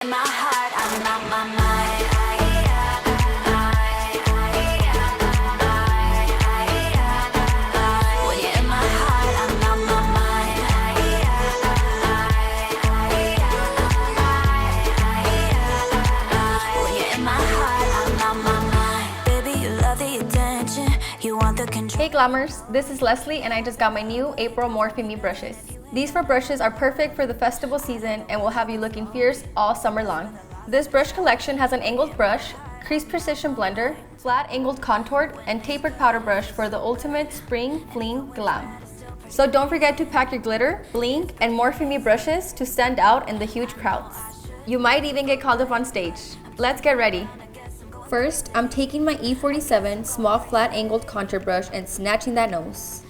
In my heart, I'm not my mind. When you're in my heart, I'm not my mind. When you're in my heart, I'm not my mind. Baby, you love the attention. You want the control. Hey glammers, this is Leslie and I just got my new April Morphe Me brushes. These 4 brushes are perfect for the festival season and will have you looking fierce all summer long. This brush collection has an angled brush, crease precision blender, flat angled contoured, and tapered powder brush for the ultimate spring fling glam. So don't forget to pack your glitter, bling, and Morphe Me brushes to stand out in the huge crowds. You might even get called up on stage. Let's get ready. First, I'm taking my E47 small flat angled contour brush and snatching that nose.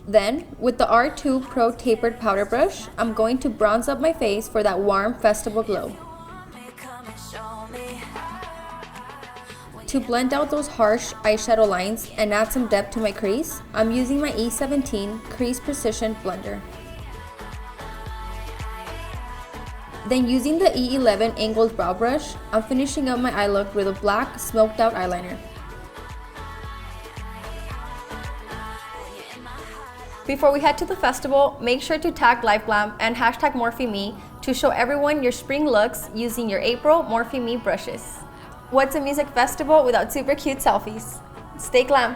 Then, with the R2 Pro Tapered Powder Brush, I'm going to bronze up my face for that warm festival glow. To blend out those harsh eyeshadow lines and add some depth to my crease, I'm using my E17 Crease Precision Blender. Then using the E11 Angled Brow Brush, I'm finishing up my eye look with a black smoked out eyeliner. Before we head to the festival, make sure to tag LiveGlam and hashtag MorpheMe to show everyone your spring looks using your April Morphe Me brushes. What's a music festival without super cute selfies? Stay glam!